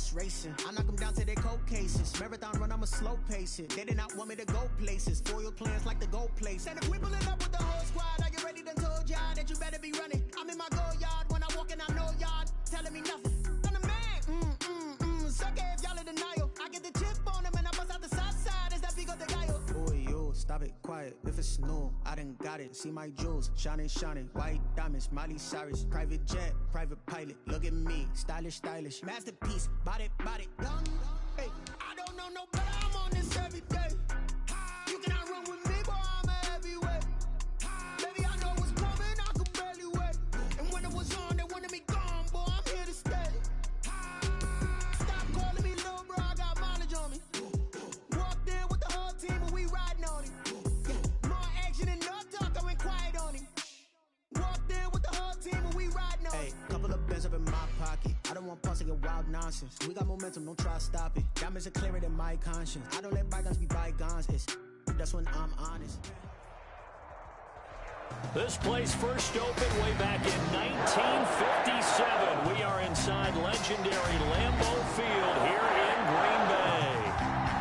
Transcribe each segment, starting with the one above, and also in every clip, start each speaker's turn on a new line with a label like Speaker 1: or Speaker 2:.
Speaker 1: ghost racing. I knock them down to their cold cases. Marathon run, I'm a slow pace it. They did not want me to go places. Foil plans like the gold place. And if we pulling up with the whole squad, are you ready? Done told y'all that you better be running. I'm in my go yard when I walk in, I know y'all telling me nothing. I'm the man. Suck it if y'all in denial. I get the chip on them and I bust out the south side. Is that Vigo de Gallo? Boy, yo, stop it, quiet. If it's new, I done got it. See my jewels, shining. White diamonds, Miley Cyrus. Private jet, private pilot. Look at me, stylish. Masterpiece, body, young. Hey, I don't know no better. I'm on this every day. You cannot run with me, boy. I'm a heavyweight. Baby, I know what's coming. I could barely wait. And when it was on, they wanted me gone, boy. I'm here to stay. Stop calling me little bro. I got mileage on me. Walked in with the whole team and we riding on it. Yeah. More action and no talk. I went quiet on him. Walked in with the whole team and we riding on it. Hey, couple of bands up in my pocket. I don't want pulse and wild nonsense. We got momentum, don't try to stop it. Diamonds are clearer than my conscience. I don't let bygones be bygones. That's when I'm honest.
Speaker 2: This place first opened way back in 1957. We are inside legendary Lambeau Field here in Green Bay.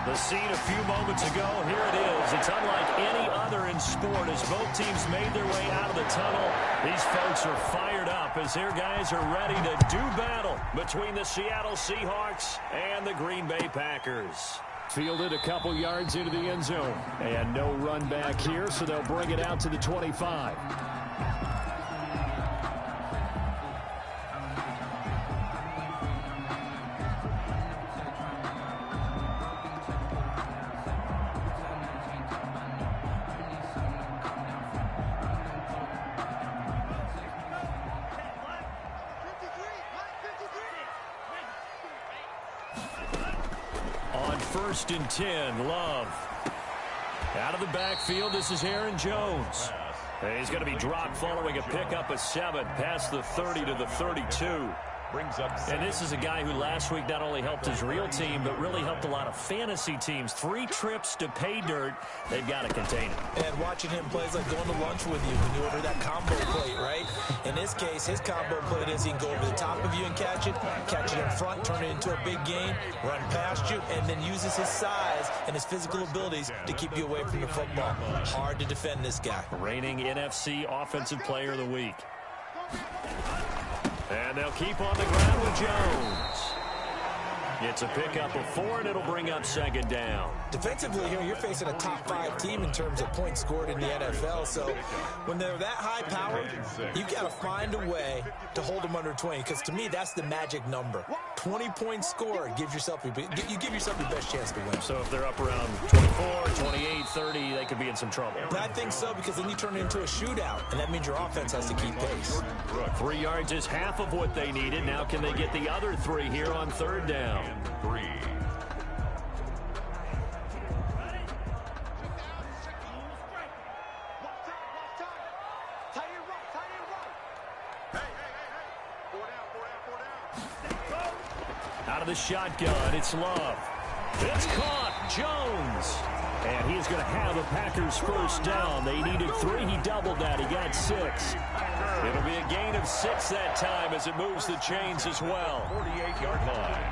Speaker 2: The scene a few moments ago, here it is. It's unlike any other in sport as both teams made their way out of the tunnel. These folks are fired up as their guys are ready to do battle between the Seattle Seahawks and the Green Bay Packers. Fielded a couple yards into the end zone. And no run back here, so they'll bring it out to the 25. First and 10, Love. Out of the backfield, this is Aaron Jones. He's going to be dropped following a pickup of 7 past the 30 to the 32. And this is a guy who last week not only helped his real team, but really helped a lot of fantasy teams. 3 trips to pay dirt. They've got to contain him.
Speaker 3: And watching him play is like going to lunch with you when you order that combo plate, right? In this case, his combo plate is he can go over the top of you and catch it in front, turn it into a big gain, run past you, and then uses his size and his physical abilities to keep you away from the football. Hard to defend this guy.
Speaker 2: Reigning NFC Offensive Player of the Week. And they'll keep on the ground with Jones. It's a pickup of 4, and it'll bring up second down.
Speaker 3: Defensively here, you're facing a top 5 team in terms of points scored in the NFL. So when they're that high powered, you got to find a way to hold them under 20. Because to me, that's the magic number. 20 points scored gives yourself you give yourself your best chance to win.
Speaker 2: So if they're up around 24, 28, 30, they could be in some trouble.
Speaker 3: But I think so, because then you turn it into a shootout, and that means your offense has to keep pace.
Speaker 2: 3 yards is half of what they needed. Now can they get the other 3 here on third down? 3. Out of the shotgun, it's Love. It's caught, Jones. And he's going to have the Packers first down. They needed 3, he doubled that, he got 6. It'll be a gain of 6 that time as it moves the chains as well. 48-yard line.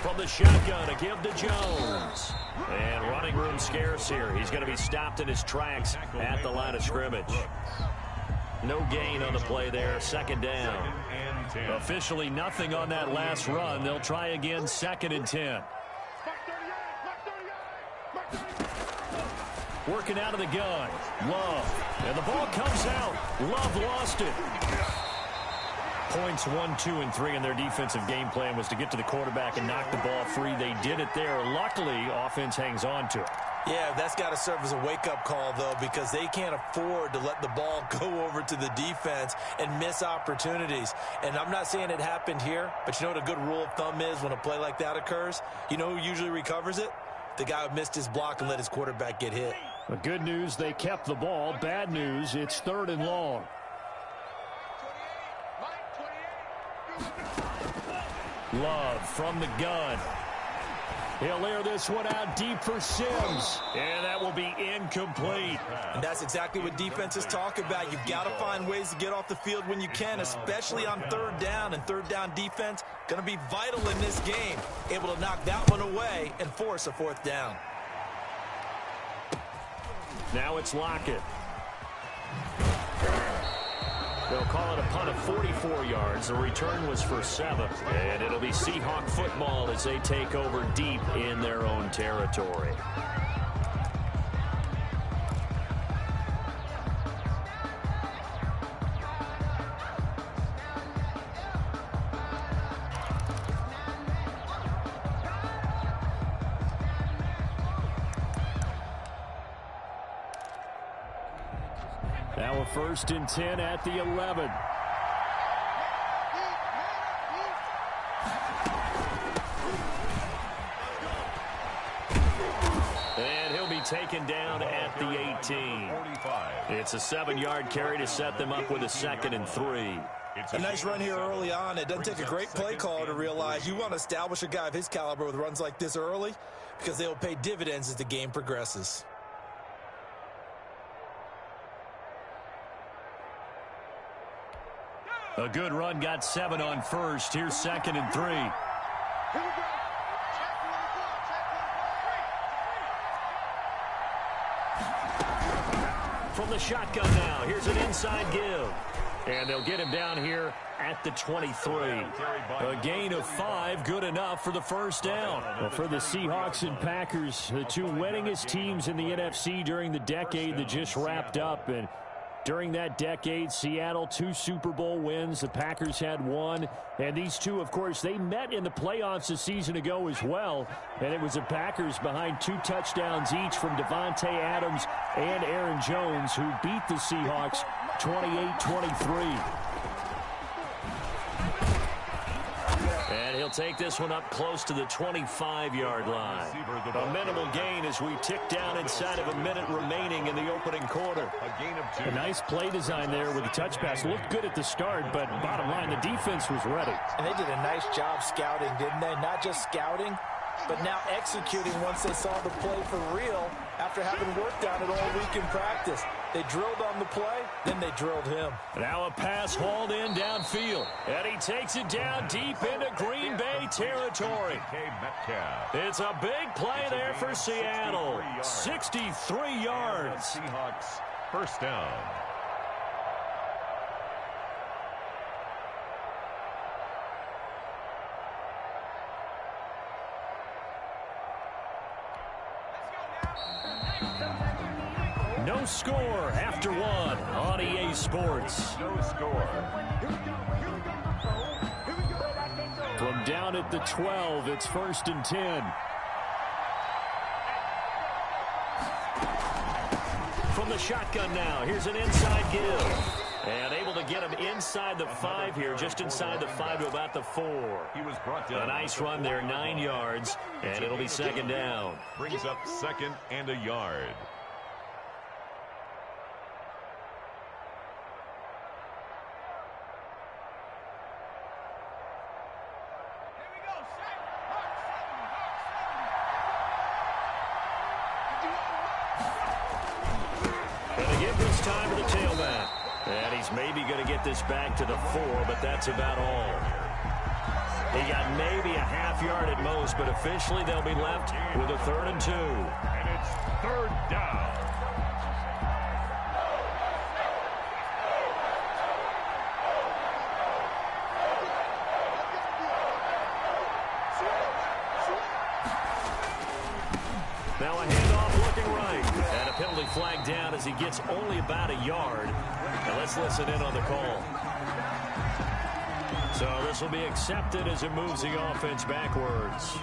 Speaker 2: From the shotgun, a give to Jones. And running room scarce here. He's going to be stopped in his tracks at the line of scrimmage. No gain on the play there. Second down. Officially nothing on that last run. They'll try again, second and 10. Working out of the gun. Love. And the ball comes out. Love lost it. Points 1, 2, and 3 in their defensive game plan was to get to the quarterback and knock the ball free. They did it there. Luckily, offense hangs on to it.
Speaker 3: Yeah, that's got to serve as a wake-up call, though, because they can't afford to let the ball go over to the defense and miss opportunities. And I'm not saying it happened here, but you know what a good rule of thumb is when a play like that occurs? You know who usually recovers it? The guy who missed his block and let his quarterback get hit.
Speaker 2: But good news, they kept the ball. Bad news, it's 3rd and long. Love from the gun. He'll air this one out deep for Sims. And that will be incomplete.
Speaker 3: And that's exactly what defenses talk about. You've got to find ways to get off the field when you can, especially on third down. And third down defense going to be vital in this game. Able to knock that one away and force a fourth down.
Speaker 2: Now it's Lockett. They'll call it a punt of 44 yards. The return was for 7. And it'll be Seahawk football as they take over deep in their own territory. Now a 1st and 10 at the 11. And he'll be taken down at the 18. It's a 7-yard carry to set them up with a 2nd and 3.
Speaker 3: A nice run here early on. It doesn't take a great play caller to realize you want to establish a guy of his caliber with runs like this early because they will pay dividends as the game progresses.
Speaker 2: A good run, got 7 on 1st. Here's 2nd and 3. From the shotgun now, here's an inside give. And they'll get him down here at the 23. A gain of 5, good enough for the 1st down. Well, for the Seahawks and Packers, the two winningest teams in the NFC during the decade that just wrapped up. And during that decade, Seattle 2 Super Bowl wins. The Packers had 1. And these two, of course, they met in the playoffs a season ago as well. And it was the Packers behind 2 touchdowns each from Devontae Adams and Aaron Jones who beat the Seahawks 28-23. And he'll take this one up close to the 25-yard line. A minimal gain as we tick down inside of a minute remaining in the opening quarter. A nice play design there with the touch pass. Looked good at the start, but bottom line, the defense was ready.
Speaker 3: And they did a nice job scouting, didn't they? Not just scouting, but now executing once they saw the play for real after having worked on it all week in practice. They drilled on the play, then they drilled him. Now
Speaker 2: a pass hauled in downfield, and he takes it down deep into Green Bay territory. It's a big play there for Seattle. 63 yards.
Speaker 4: Seahawks, 1st down.
Speaker 2: No score after 1 on EA Sports.
Speaker 4: No score.
Speaker 2: From down at the 12, it's 1st and 10. From the shotgun now, here's an inside give. And able to get him inside the 5 here, just inside the 5 to about the 4.
Speaker 4: He was brought down.
Speaker 2: A nice run there, 9 yards, and it'll be 2nd down.
Speaker 4: Brings up 2nd and a yard.
Speaker 2: Time to the tailback. And he's maybe going to get this back to the 4, but that's about all. He got maybe a half yard at most, but officially they'll be left with a 3rd and 2.
Speaker 4: And it's 3rd down.
Speaker 2: Now a handoff looking right. And a penalty flag down as he gets only about a yard. And let's listen in on the call. So this will be accepted as it moves the offense backwards.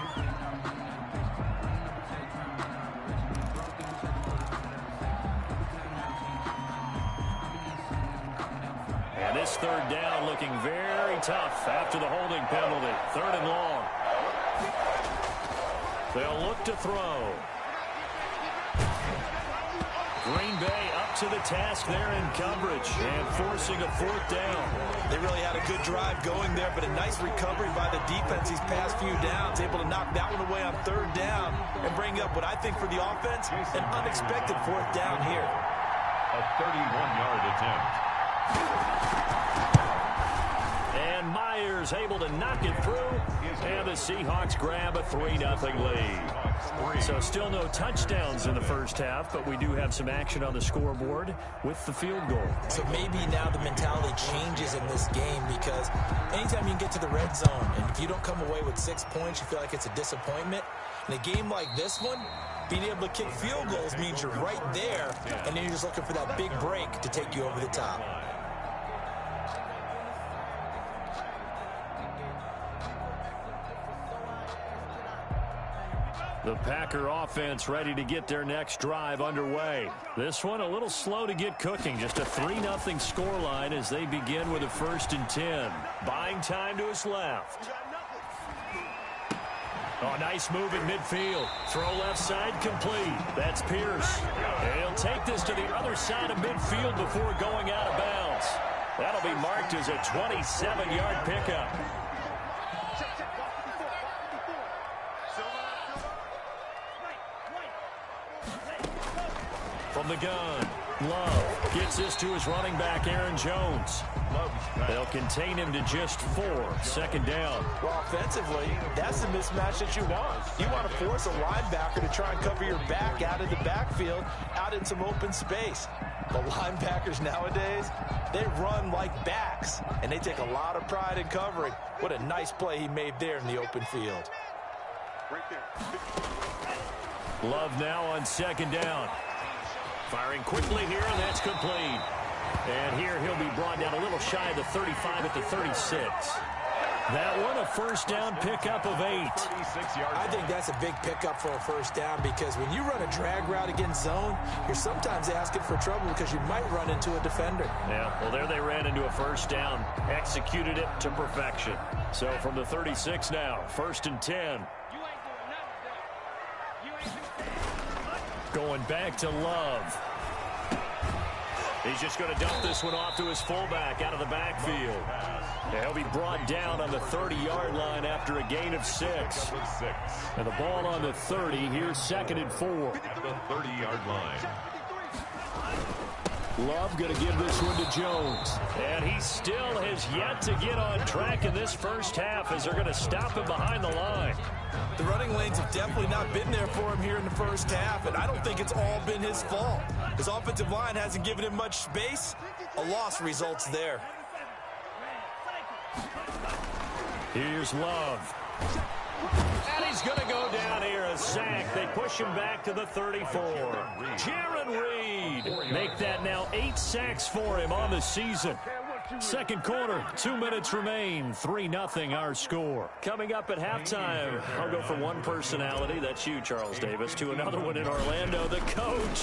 Speaker 2: And this 3rd down looking very tough after the holding penalty. 3rd and long. They'll look to throw. Green Bay up to the task there in coverage and forcing a 4th down.
Speaker 3: They really had a good drive going there, but a nice recovery by the defense these past few downs, able to knock that one away on 3rd down and bring up what I think for the offense, an unexpected 4th down here.
Speaker 4: A 31-yard attempt.
Speaker 2: And Myers able to knock it through, and the Seahawks grab a 3-0 lead. So still no touchdowns in the first half, but we do have some action on the scoreboard with the field goal.
Speaker 3: So maybe now the mentality changes in this game, because anytime you can get to the red zone, and if you don't come away with 6 points, you feel like it's a disappointment. In a game like this one, being able to kick field goals means you're right there, and then you're just looking for that big break to take you over the top.
Speaker 2: The Packer offense ready to get their next drive underway. This one a little slow to get cooking. Just a 3-0 scoreline as they begin with a 1st and 10. Buying time to his left. Oh, nice move in midfield. Throw left side complete. That's Pierce. And he'll take this to the other side of midfield before going out of bounds. That'll be marked as a 27-yard pickup. From the gun, Love gets this to his running back, Aaron Jones. They'll contain him to just 4. 2nd down.
Speaker 3: Well, offensively, that's the mismatch that you want. You want to force a linebacker to try and cover your back out of the backfield, out in some open space. The linebackers nowadays, they run like backs, and they take a lot of pride in covering. What a nice play he made there in the open field.
Speaker 5: Right there.
Speaker 2: Love now on 2nd down. Firing quickly here, and that's complete. And here he'll be brought down a little shy of the 35 at the 36. That one a 1st down pickup of 8.
Speaker 3: I think that's a big pickup for a 1st down, because when you run a drag route against zone, you're sometimes asking for trouble because you might run into a defender.
Speaker 2: Yeah, well, there they ran into a 1st down. Executed it to perfection. So from the 36 now, 1st and 10. Going back to Love. He's just going to dump this one off to his fullback out of the backfield. And he'll be brought down on the 30-yard line after a gain of 6. And the ball on the 30. Here's 2nd and 4.
Speaker 4: At the 30-yard line.
Speaker 2: Love going to give this one to Jones. And he still has yet to get on track in this first half as they're going to stop him behind the line.
Speaker 3: The running lanes have definitely not been there for him here in the first half, and I don't think it's all been his fault. His offensive line hasn't given him much space. A loss results there.
Speaker 2: Here's Love. And he's going to go down here, a sack. They push him back to the 34. Jaron Reed. Make that now 8 sacks for him on the season. Second quarter, 2 minutes remain. 3-0 our score. Coming up at halftime, I'll go from one personality, that's you, Charles Davis, to another one in Orlando, the coach.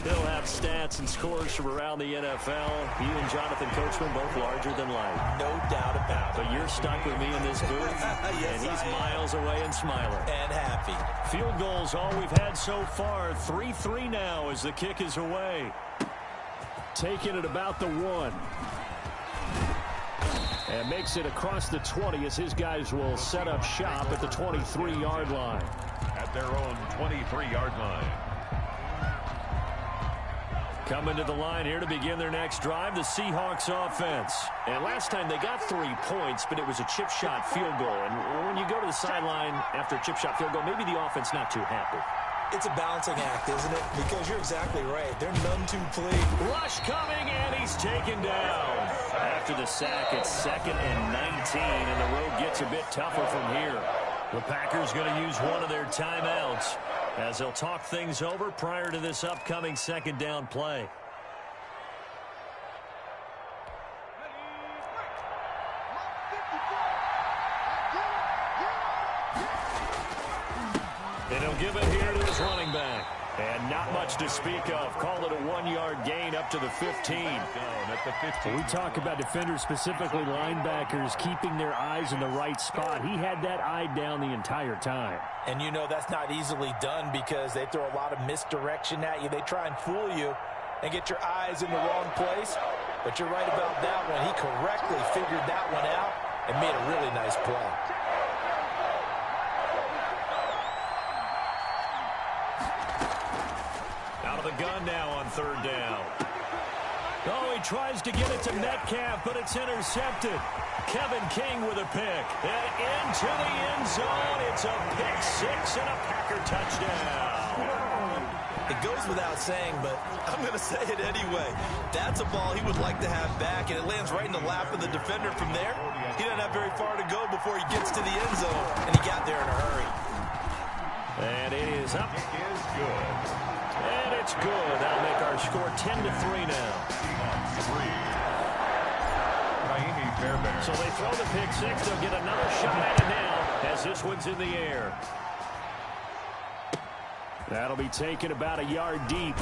Speaker 2: He'll have stats and scores from around the NFL. You and Jonathan Coachman both larger than life.
Speaker 3: No doubt about it.
Speaker 2: But you're stuck with me in this booth,
Speaker 3: Yes,
Speaker 2: and he's
Speaker 3: I am.
Speaker 2: miles away and smiling.
Speaker 3: And happy.
Speaker 2: Field goals all we've had so far. 3-3 now as the kick is away. Taking it about the 1. And makes it across the 20 as his guys will set up shop at the 23-yard line.
Speaker 4: At their own 23-yard line.
Speaker 2: Coming to the line here to begin their next drive, the Seahawks offense. And last time they got 3 points, but it was a chip shot field goal. And when you go to the sideline after a chip shot field goal, maybe the offense not too happy.
Speaker 3: It's a balancing act, isn't it? Because you're exactly right. They're none too pleased.
Speaker 2: Rush coming, and he's taken down. After the sack, it's 2nd and 19, and the road gets a bit tougher from here. The Packers going to use one of their timeouts as they'll talk things over prior to this upcoming 2nd down play. And he'll give it here to his running back. And not much to speak of. Call it a 1-yard gain up to the 15.
Speaker 4: At
Speaker 5: We talk about defenders, specifically linebackers, keeping their eyes in the right spot. He had that eye down the entire time.
Speaker 3: And you know that's not easily done because they throw a lot of misdirection at you. They try and fool you and get your eyes in the wrong place. But you're right about that one. He correctly figured that one out and made a really nice play.
Speaker 2: Out of the gun now on 3rd down. Oh, he tries to get it to Metcalf, but it's intercepted. Kevin King with a pick. And into the end zone. It's a pick 6 and a Packer touchdown.
Speaker 3: It goes without saying, but I'm going to say it anyway. That's a ball he would like to have back, and it lands right in the lap of the defender from there. He doesn't have very far to go before he gets to the end zone, and he got there in a hurry.
Speaker 2: And it is up.
Speaker 4: It is good.
Speaker 2: And it's good. That'll make our score 10-3 now.
Speaker 4: Seahawks 3. Raheem Fairbairn.
Speaker 2: So they throw the pick 6. They'll get another shot at it now as this one's in the air. That'll be taken about a yard deep.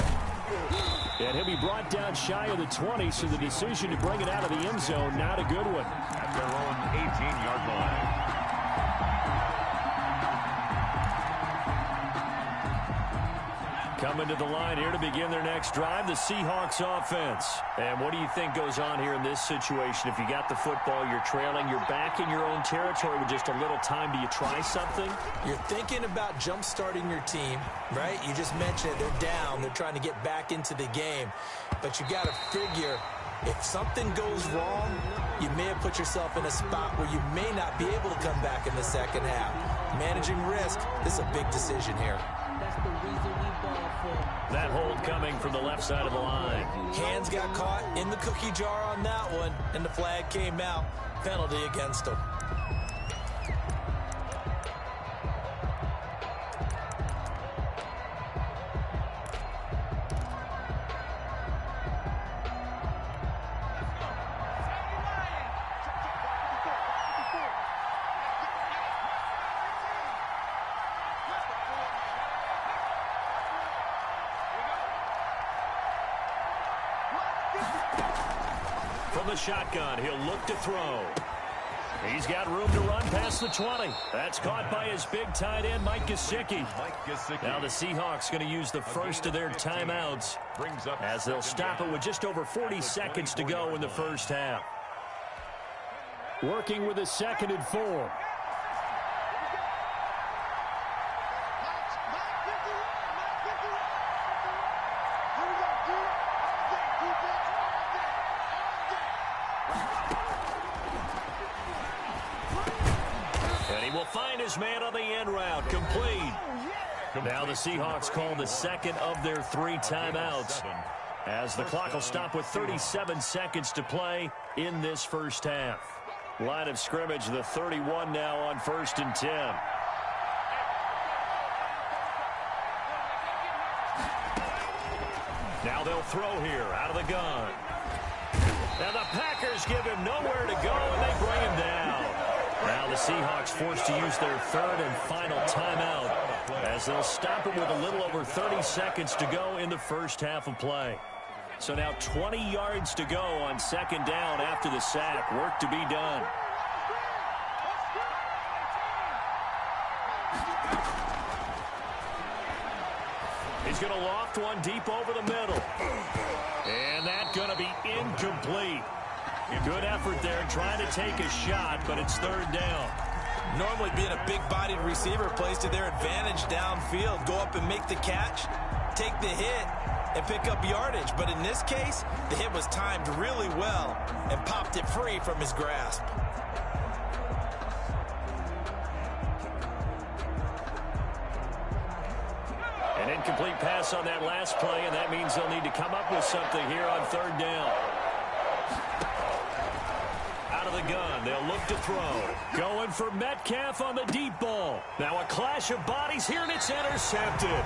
Speaker 2: And he'll be brought down shy of the 20, so the decision to bring it out of the end zone, not a good one.
Speaker 4: At their own 18-yard line.
Speaker 2: Coming to the line here to begin their next drive, the Seahawks offense. And what do you think goes on here in this situation? If you got the football, you're trailing, you're back in your own territory with just a little time. Do you try something?
Speaker 3: You're thinking about jump-starting your team, right? You just mentioned it. They're down. They're trying to get back into the game. But you got to figure if something goes wrong, you may have put yourself in a spot where you may not be able to come back in the second half. Managing risk, this is a big decision here.
Speaker 6: That's the reason we ball for.
Speaker 2: That hold coming from the left side of the line.
Speaker 3: Hands got caught in the cookie jar on that one, and the flag came out. Penalty against him.
Speaker 2: From the shotgun, he'll look to throw. He's got room to run past the 20. That's caught by his big tight end, Mike Gesicki. Now the Seahawks going to use the first of their timeouts as they'll stop it with just over 40 seconds to go in the first half.
Speaker 5: Working with a 2nd and 4.
Speaker 2: Find his man on the end route. Complete. Now the Seahawks call the 2nd of their 3 timeouts as the clock will stop with 37 seconds to play in this first half. Line of scrimmage, the 31 now on 1st and 10. Now they'll throw here out of the gun. Now the Packers give him nowhere to go, and they bring him down. Now the Seahawks forced to use their 3rd and final timeout as they'll stop it with a little over 30 seconds to go in the first half of play. So now 20 yards to go on 2nd down after the sack. Work to be done. He's going to loft one deep over the middle. And that's going to be incomplete. Good effort there trying to take a shot, but it's 3rd down.
Speaker 3: Normally being a big-bodied receiver plays to their advantage downfield. Go up and make the catch, take the hit, and pick up yardage. But in this case, the hit was timed really well and popped it free from his grasp.
Speaker 2: An incomplete pass on that last play, and that means they'll need to come up with something here on 3rd down. Out of the gun, they'll look to throw. Going for Metcalf on the deep ball. Now a clash of bodies here, and it's intercepted.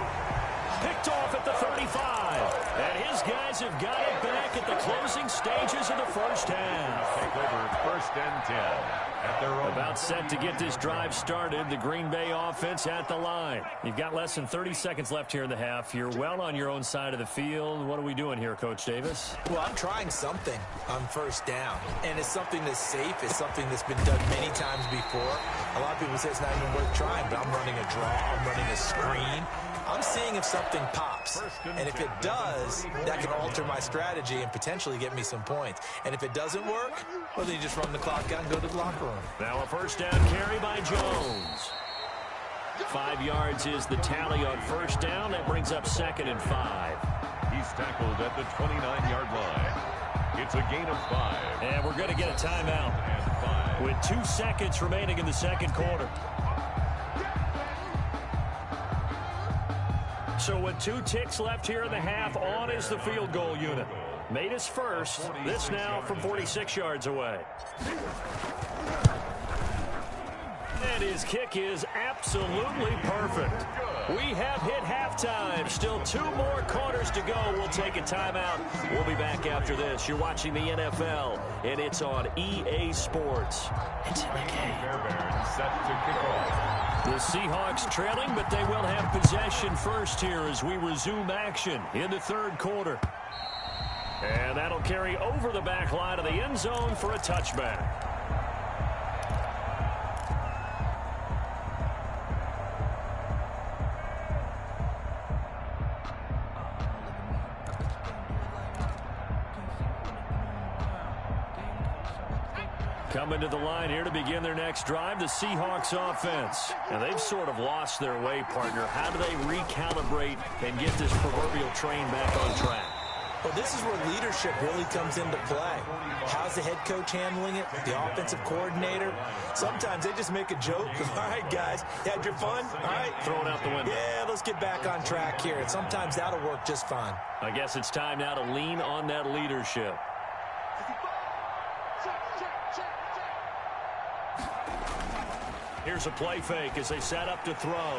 Speaker 2: Picked off at the 35. And his guys have got it back at the closing stages of the first half.
Speaker 4: Take over 1st and 10. at their own.
Speaker 2: About set to get this drive started. The Green Bay offense at the line. You've got less than 30 seconds left here in the half. You're well on your own side of the field. What are we doing here, Coach Davis?
Speaker 3: Well, I'm trying something on first down, and it's something that's safe. It's something that's been done many times before. A lot of people say it's not even worth trying, but I'm running a draw. I'm running a screen. I'm seeing if something pops, and if it does, that can alter my strategy and potentially get me some points. And if it doesn't work, well, then you just run the clock out and go to the locker room.
Speaker 2: Now a first down carry by Jones. 5 yards is the tally on first down. That brings up 2nd and 5.
Speaker 4: He's tackled at the 29-yard line. It's a gain of 5.
Speaker 2: And we're going to get a timeout with 2 seconds remaining in the second quarter. So with 2 ticks left here in the half, on is the field goal unit. Made his first. This now from 46 yards away. And his kick is absolutely perfect. We have hit halftime. Still 2 more quarters to go. We'll take a timeout. We'll be back after this. You're watching the NFL, and it's on EA Sports. It's in the game.
Speaker 4: Fairbairn set to kick off.
Speaker 2: The Seahawks trailing, but they will have possession first here as we resume action in the third quarter. And that'll carry over the back line of the end zone for a touchback. Coming to the line here to begin their next drive, the Seahawks offense. And they've sort of lost their way, partner. How do they recalibrate and get this proverbial train back on track?
Speaker 3: Well, this is where leadership really comes into play. How's the head coach handling it? The offensive coordinator? Sometimes they just make a joke. All right, guys, you had your fun? All right.
Speaker 2: Throw it out the window.
Speaker 3: Yeah, let's get back on track here. And sometimes that'll work just fine.
Speaker 2: I guess it's time now to lean on that leadership. Here's a play fake as they set up to throw.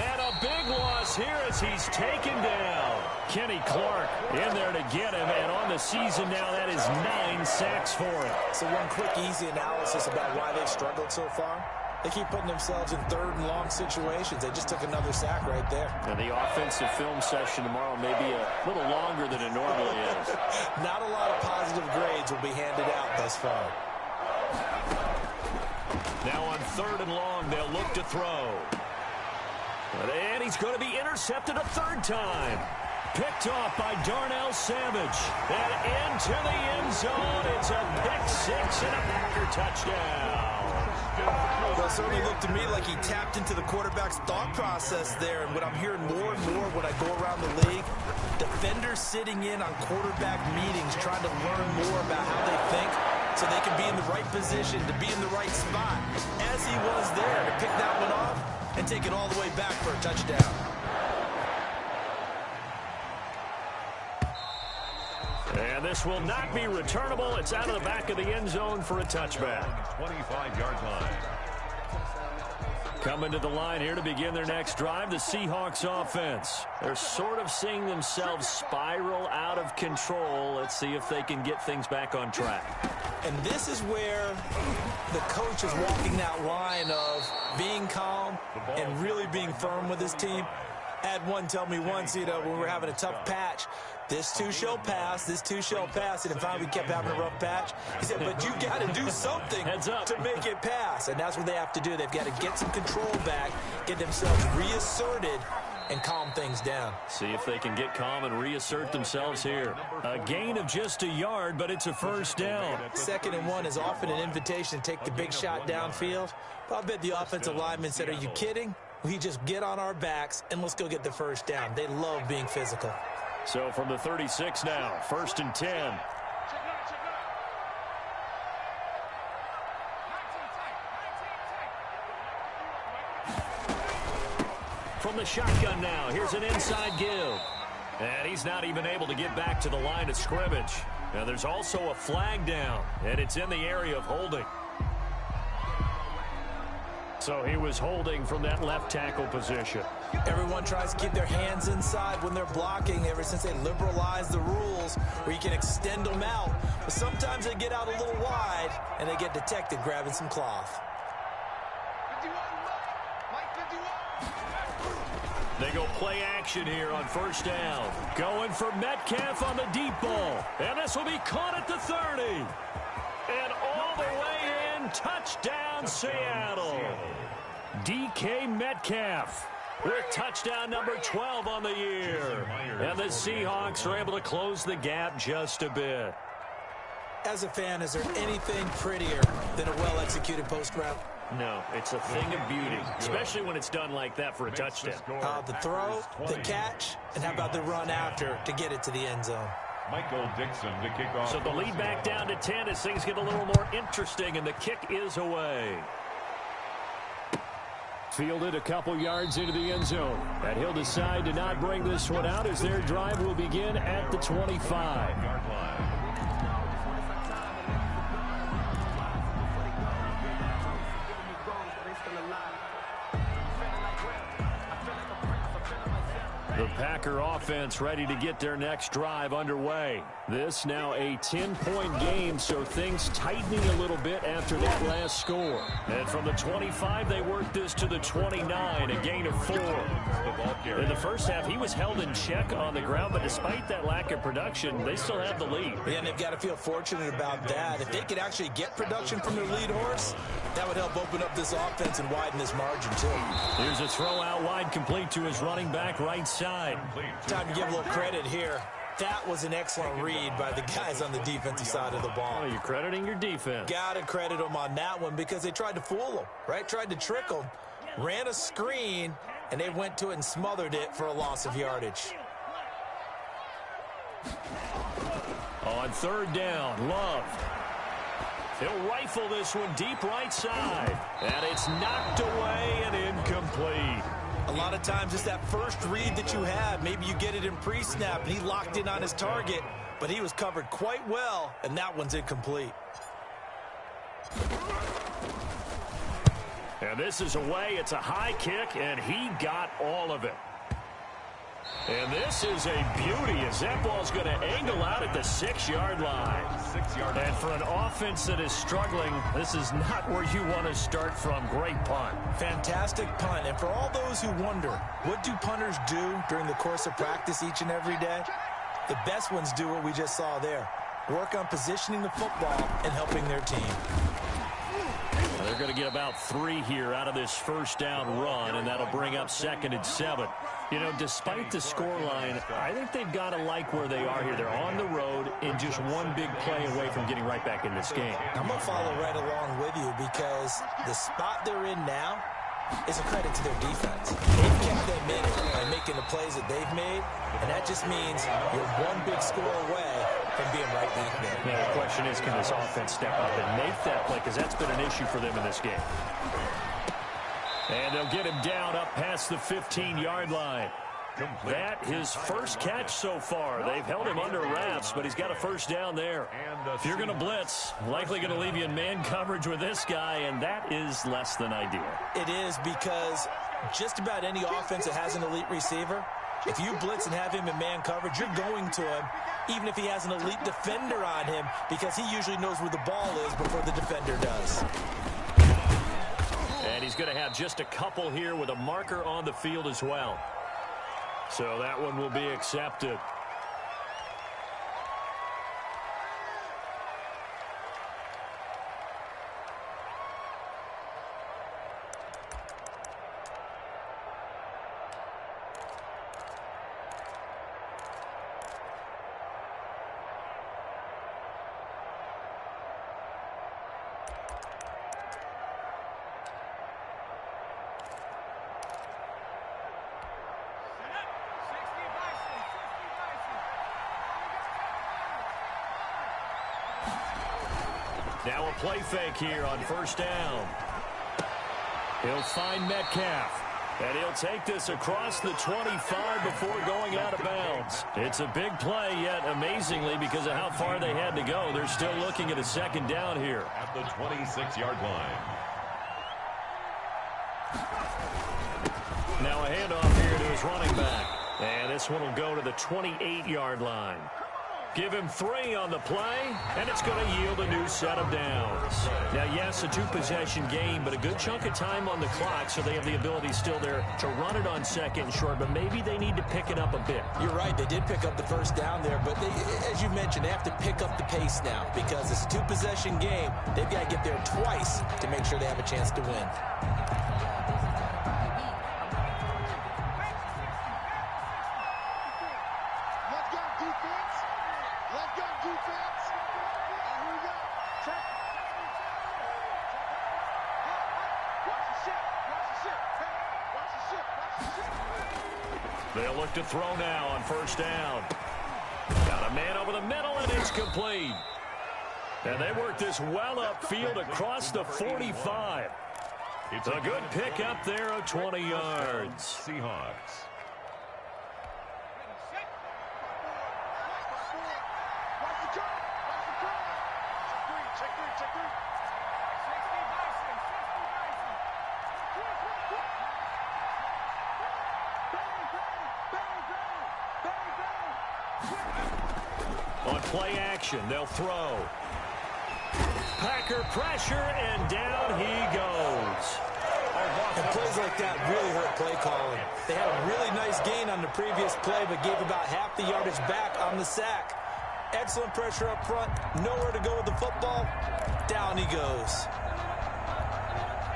Speaker 2: And a big loss here as he's taken down. Kenny Clark in there to get him, and on the season now, that is 9 sacks for him.
Speaker 3: So one quick, easy analysis about why they've struggled so far. They keep putting themselves in third and long situations. They just took another sack right there.
Speaker 2: And the offensive film session tomorrow may be a little longer than it normally is.
Speaker 3: Not a lot of positive grades will be handed out thus far.
Speaker 2: Now on 3rd and long, they'll look to throw. And he's going to be intercepted a 3rd time. Picked off by Darnell Savage. And into the end zone. It's a pick 6 and a Packer touchdown.
Speaker 3: Well, it certainly looked to me like he tapped into the quarterback's thought process there. And what I'm hearing more and more when I go around the league, defenders sitting in on quarterback meetings trying to learn more about how they think so they can be in the right position to be in the right spot. As he was there to pick that one off and take it all the way back for a touchdown.
Speaker 2: And this will not be returnable. It's out of the back of the end zone for a touchback.
Speaker 4: 25-yard line.
Speaker 2: Coming to the line here to begin their next drive, the Seahawks offense. They're sort of seeing themselves spiral out of control. Let's see if they can get things back on track.
Speaker 3: And this is where the coach is walking that line of being calm and really being firm with his team. Had one tell me once, when we were having a tough patch, this too shall pass, this too shall pass. And finally we kept having a rough patch. He said, but you got to do something to make it pass. And that's what they have to do. They've got to get some control back, get themselves reasserted, and calm things down.
Speaker 2: See if they can get calm and reassert themselves here. A gain of just a yard, but it's a first down.
Speaker 3: 2nd and 1 is often an invitation to take the big shot downfield. But I bet the offensive lineman said, are you kidding? We just get on our backs and let's go get the first down. They love being physical.
Speaker 2: So from the 36 now, 1st and 10. From the shotgun now, here's an inside give. And he's not even able to get back to the line of scrimmage. Now there's also a flag down, and it's in the area of holding. So he was holding from that left tackle position.
Speaker 3: Everyone tries to keep their hands inside when they're blocking ever since they liberalized the rules where you can extend them out. But sometimes they get out a little wide and they get detected grabbing some cloth.
Speaker 2: They go play action here on first down. Going for Metcalf on the deep ball. And this will be caught at the 30. And all the way in, touchdown Seattle. DK Metcalf with touchdown number 12 on the year. And the Seahawks are able to close the gap just a bit.
Speaker 3: As a fan, is there anything prettier than a well-executed post route?
Speaker 2: No, it's a thing of beauty, especially when it's done like that for a touchdown.
Speaker 3: The throw, the catch, and how about the run after to get it to the end zone?
Speaker 4: Michael Dixon to kick off.
Speaker 2: So the lead back down to 10 as things get a little more interesting, and the kick is away.
Speaker 5: Fielded a couple yards into the end zone. And he'll decide to not bring this one out as their drive will begin at the 25-yard line. The Packer offense ready to get their next drive underway. This now a 10-point game, so things tightening a little bit after that last score. And from the 25, they worked this to the 29, a gain of 4. In the first half, he was held in check on the ground, but despite that lack of production, they still have the lead.
Speaker 3: Yeah, and they've got to feel fortunate about that. If they could actually get production from their lead horse, that would help open up this offense and widen this margin, too.
Speaker 2: Here's a throw out wide, complete to his running back right side.
Speaker 3: Time to give a little credit here. That was an excellent read by the guys on the defensive side of the ball.
Speaker 2: Oh, you're crediting your defense.
Speaker 3: Got to credit them on that one because they tried to fool them, right? Tried to trick them, ran a screen, and they went to it and smothered it for a loss of yardage.
Speaker 2: On third down, Love. He'll rifle this one deep right side. And it's knocked away and incomplete.
Speaker 3: A lot of times it's that first read that you have. Maybe you get it in pre-snap, and he locked in on his target, but he was covered quite well, and that one's incomplete.
Speaker 2: And this is away. It's a high kick, and he got all of it. And this is a beauty as that ball's going to angle out at the 6-yard line. And for an offense that is struggling, this is not where you want to start from. Great punt.
Speaker 3: Fantastic punt. And for all those who wonder, what do punters do during the course of practice each and every day? The best ones do what we just saw there. Work on positioning the football and helping their team.
Speaker 2: They're going to get about 3 here out of this first down run, and that'll bring up 2nd and 7. You know, despite the scoreline, I think they've got to like where they are here. They're on the road and just one big play away from getting right back in this game.
Speaker 3: I'm going to follow right along with you because the spot they're in now is a credit to their defense. They've kept them in it by making the plays that they've made, and that just means you're one big score away from being right back there.
Speaker 2: Now, the question is, can this offense step up and make that play? Because that's been an issue for them in this game. And they'll get him down up past the 15-yard line. That his first catch so far. They've held him under wraps, but he's got a first down there. If you're going to blitz, likely going to leave you in man coverage with this guy, and that is less than ideal.
Speaker 3: It is because just about any offense that has an elite receiver, if you blitz and have him in man coverage, you're going to him, even if he has an elite defender on him, because he usually knows where the ball is before the defender does.
Speaker 2: And he's going to have just a couple here with a marker on the field as well. So that one will be accepted. Now a play fake here on first down. He'll find Metcalf. And he'll take this across the 25 before going out of bounds. It's a big play, yet amazingly, because of how far they had to go, they're still looking at a 2nd down here.
Speaker 4: At the 26-yard line.
Speaker 2: Now a handoff here to his running back. And this one will go to the 28-yard line. Give him 3 on the play, and it's going to yield a new set of downs. Now, yes, a 2-possession game, but a good chunk of time on the clock, so they have the ability still there to run it on 2nd and short, but maybe they need to pick it up a bit.
Speaker 3: You're right. They did pick up the first down there, but they, as you mentioned, they have to pick up the pace now because it's a 2-possession game. They've got to get there twice to make sure they have a chance to win.
Speaker 2: They'll look to throw now on first down. Got a man over the middle, and it's complete. And they work this well upfield across the 45. It's a good pickup there of 20 yards.
Speaker 4: Seahawks.
Speaker 2: On play action, they'll throw. Packer pressure, and down he goes.
Speaker 3: And plays like that really hurt play calling. They had a really nice gain on the previous play, but gave about half the yardage back on the sack. Excellent pressure up front. Nowhere to go with the football. Down he goes.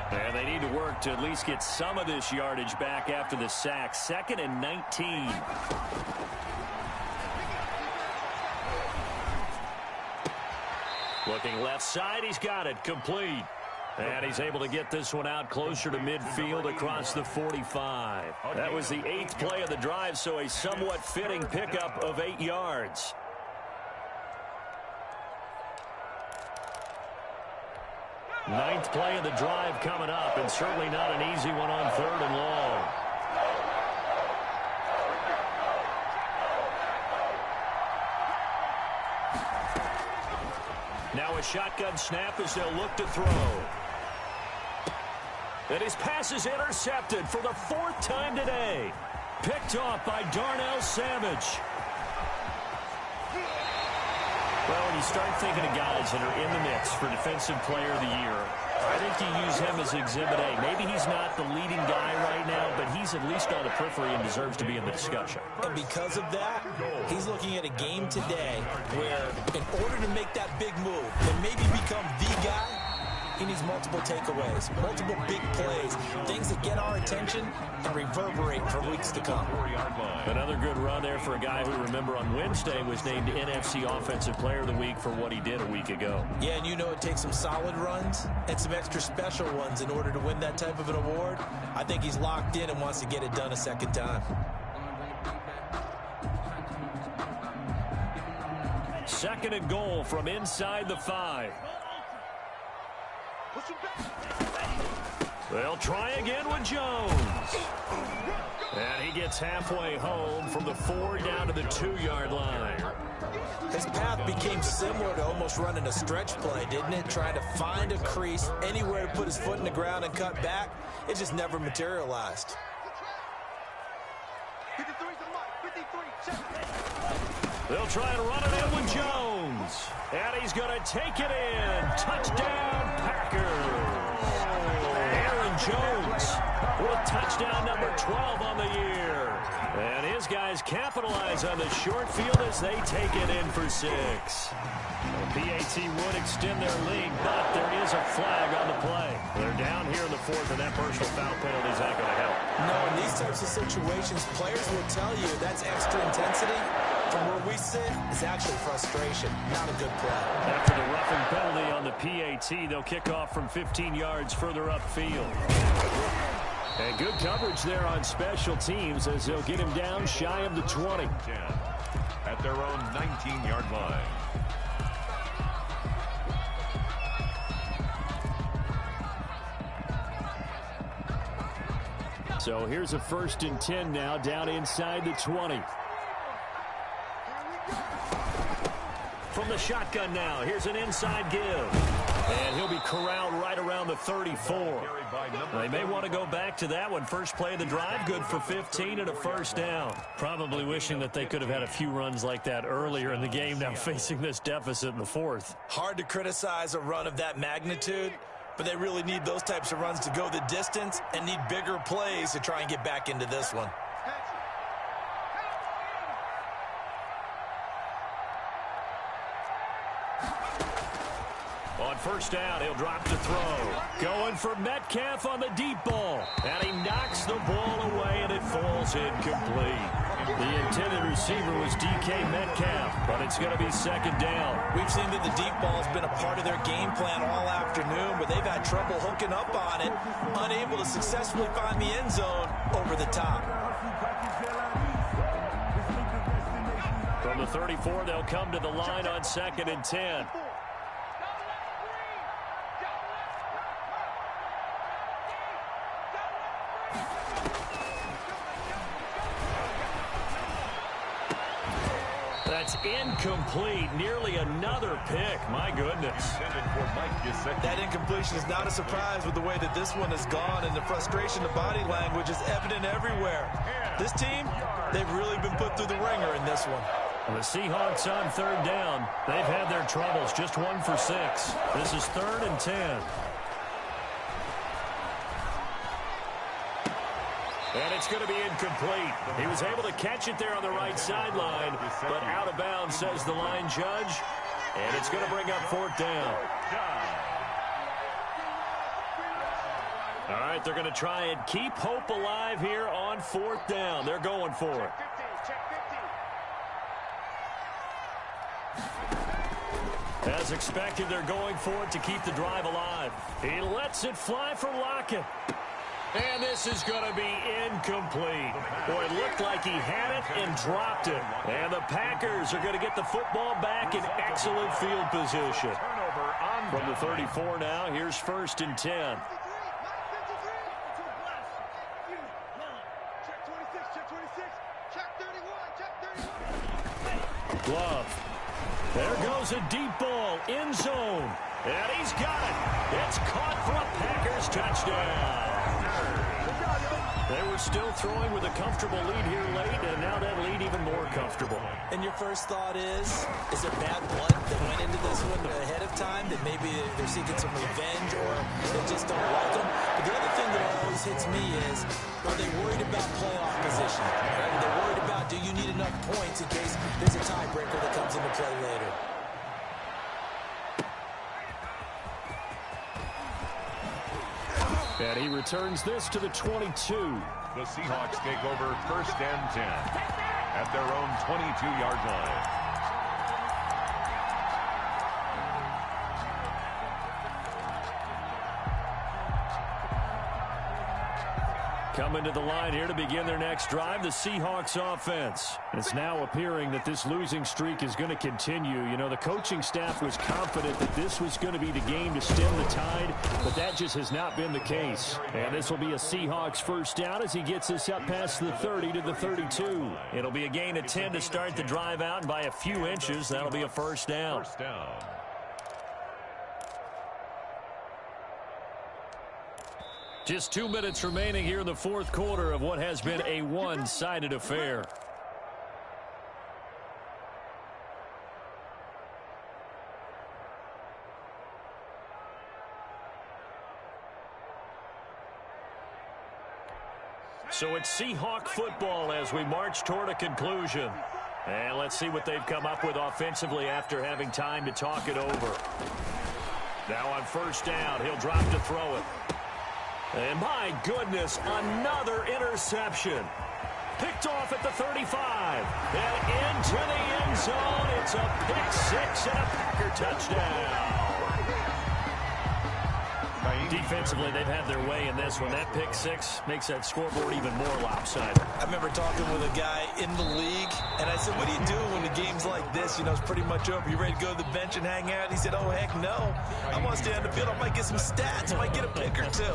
Speaker 2: And they need to work to at least get some of this yardage back after the sack. 2nd and 19. Looking left side, he's got it, complete. And he's able to get this one out closer to midfield across the 45. That was the 8th play of the drive, so a somewhat fitting pickup of 8 yards. Ninth play of the drive coming up, and certainly not an easy one on 3rd and long. Now a shotgun snap as they'll look to throw. And his pass is intercepted for the 4th time today. Picked off by Darnell Savage. Well, when you start thinking of guys that are in the mix for Defensive Player of the Year, I think you use him as Exhibit A. Maybe he's not the leading guy right now, but he's at least on the periphery and deserves to be in the discussion.
Speaker 3: And because of that, he's looking at a game today where in order to make that big move and maybe become the guy, he needs multiple takeaways, multiple big plays, things that get our attention and reverberate for weeks to come.
Speaker 2: Another good run there for a guy who, remember, on Wednesday was named NFC Offensive Player of the Week for what he did a week ago.
Speaker 3: Yeah, and you know it takes some solid runs and some extra special ones in order to win that type of an award. I think he's locked in and wants to get it done a second time.
Speaker 2: Second and goal from inside the 5. They'll try again with Jones. And he gets halfway home from the 4 down to the 2-yard line.
Speaker 3: His path became similar to almost running a stretch play, didn't it? Trying to find a crease, anywhere to put his foot in the ground and cut back. It just never materialized.
Speaker 2: They'll try and run it in with Jones. And he's going to take it in. Touchdown, Packers. Aaron Jones with touchdown number 12 on the year. And his guys capitalize on the short field as they take it in for 6. PAT would extend their lead, but there is a flag on the play. They're down here in the 4th, and that personal foul penalty is not going to help.
Speaker 3: No, in these types of situations, players will tell you that's extra intensity. From where we sit, it's actually frustration, not a good play.
Speaker 2: After the roughing penalty on the PAT, they'll kick off from 15 yards further upfield. And good coverage there on special teams as they'll get him down shy of the 20.
Speaker 4: At their own 19-yard line.
Speaker 2: So here's a 1st and 10 now down inside the 20. From the shotgun now, here's an inside give. And he'll be corralled right around the 34. They may want to go back to that one. First play of the drive, good for 15 and a first down. Probably wishing that they could have had a few runs like that earlier in the game, now facing this deficit in the fourth.
Speaker 3: Hard to criticize a run of that magnitude, but they really need those types of runs to go the distance and need bigger plays to try and get back into this one.
Speaker 2: On first down, he'll drop to throw. Going for Metcalf on the deep ball. And he knocks the ball away, and it falls incomplete. The intended receiver was DK Metcalf, but it's going to be second down.
Speaker 3: We've seen that the deep ball has been a part of their game plan all afternoon, but they've had trouble hooking up on it, unable to successfully find the end zone over the top.
Speaker 2: From the 34, they'll come to the line on 2nd and 10. That's incomplete. Nearly another pick. My goodness.
Speaker 3: That incompletion is not a surprise with the way that this one has gone, and the frustration, the body language is evident everywhere. This team, they've really been put through the ringer in this one.
Speaker 2: The Seahawks on third down. They've had their troubles. Just 1 for 6. This is 3rd and 10. And it's going to be incomplete. He was able to catch it there on the right sideline, but out of bounds, says the line judge. And it's going to bring up 4th down. All right, they're going to try and keep hope alive here on 4th down. They're going for it. As expected, they're going for it to keep the drive alive. He lets it fly for Lockett. And this is going to be incomplete. Boy, it looked like he had it and dropped it. And the Packers are going to get the football back in excellent field position. From the 34 now, here's 1st and 10. Glove. There goes a deep ball, end zone. And he's got it. It's caught for a Packers touchdown. They were still throwing with a comfortable lead here late, and now that lead even more comfortable.
Speaker 3: And your first thought is there bad blood that went into this one ahead of time, that maybe they're seeking some revenge or they just don't like them? But the other thing that always hits me is, are they worried about playoff position? Right? They're worried about, do you need enough points in case there's a tiebreaker that comes into play later?
Speaker 2: And he returns this to the 22.
Speaker 4: The Seahawks take over 1st and 10 at their own 22-yard line.
Speaker 2: Coming to the line here to begin their next drive, the Seahawks offense. It's now appearing that this losing streak is going to continue. You know, the coaching staff was confident that this was going to be the game to stem the tide, but that just has not been the case. And this will be a Seahawks first down as he gets us up past the 30 to the 32. It'll be a gain of 10 to start the drive out, and by a few inches, that'll be a first down.
Speaker 4: First down.
Speaker 2: Just 2 minutes remaining here in the 4th quarter of what has been a one-sided affair. So it's Seahawk football as we march toward a conclusion. And let's see what they've come up with offensively after having time to talk it over. Now on first down, he'll drop to throw it. And my goodness, another interception. Picked off at the 35. And into the end zone. It's a pick six and a Packer touchdown. Defensively, they've had their way in this one. That pick six makes that scoreboard even more lopsided.
Speaker 3: I remember talking with a guy in the league, and I said, what do you do when the game's like this? You know, it's pretty much over. You ready to go to the bench and hang out? He said, oh, heck no. I want to stay on the field. I might get some stats. I might get a pick or two.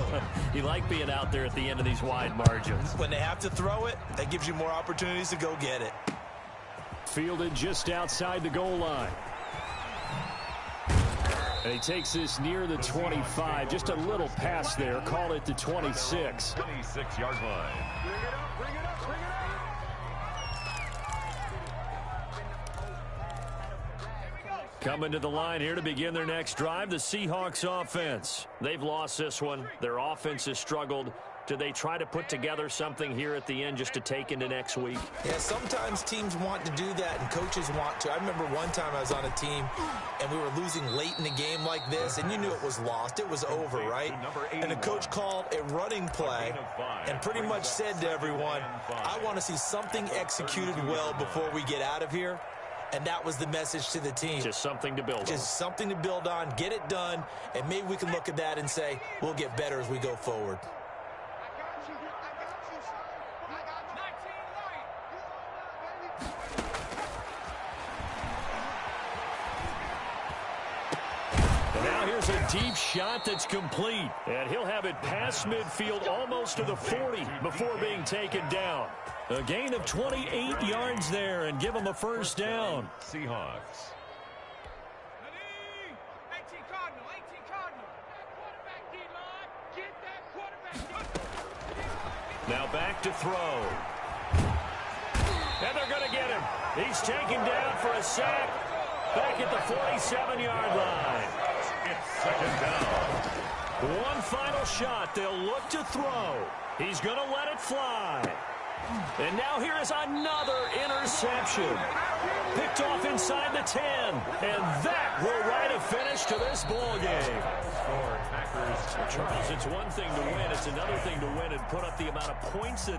Speaker 2: You like being out there at the end of these wide margins.
Speaker 3: When they have to throw it, that gives you more opportunities to go get it.
Speaker 2: Fielded just outside the goal line.
Speaker 5: And he takes this near the 25. Just a little pass there. Call it the 26.
Speaker 4: 26-yard line.
Speaker 2: Coming to the line here to begin their next drive, the Seahawks offense. They've lost this one. Their offense has struggled. Do they try to put together something here at the end just to take into next week?
Speaker 3: Yeah, sometimes teams want to do that and coaches want to. I remember one time I was on a team and we were losing late in the game like this, and you knew it was lost. It was over, right? And the coach called a running play and pretty much said to everyone, I want to see something executed well before we get out of here. And that was the message to the team.
Speaker 2: Just something to build on.
Speaker 3: Just something to build on, get it done, and maybe we can look at that and say, we'll get better as we go forward.
Speaker 2: Here's a deep shot that's complete. And he'll have it past midfield almost to the 40 before being taken down. A gain of 28 yards there and give him a first down.
Speaker 4: Seahawks.
Speaker 2: Now back to throw. And they're going to get him. He's taken down for a sack. Back at the 47-yard line.
Speaker 4: It's second down.
Speaker 2: One final shot. They'll look to throw. He's going to let it fly. And now here is another interception. Picked off inside the 10. And that will write a finish to this ball game. Charles, it's one thing to win. It's another thing to win and put up the amount of points that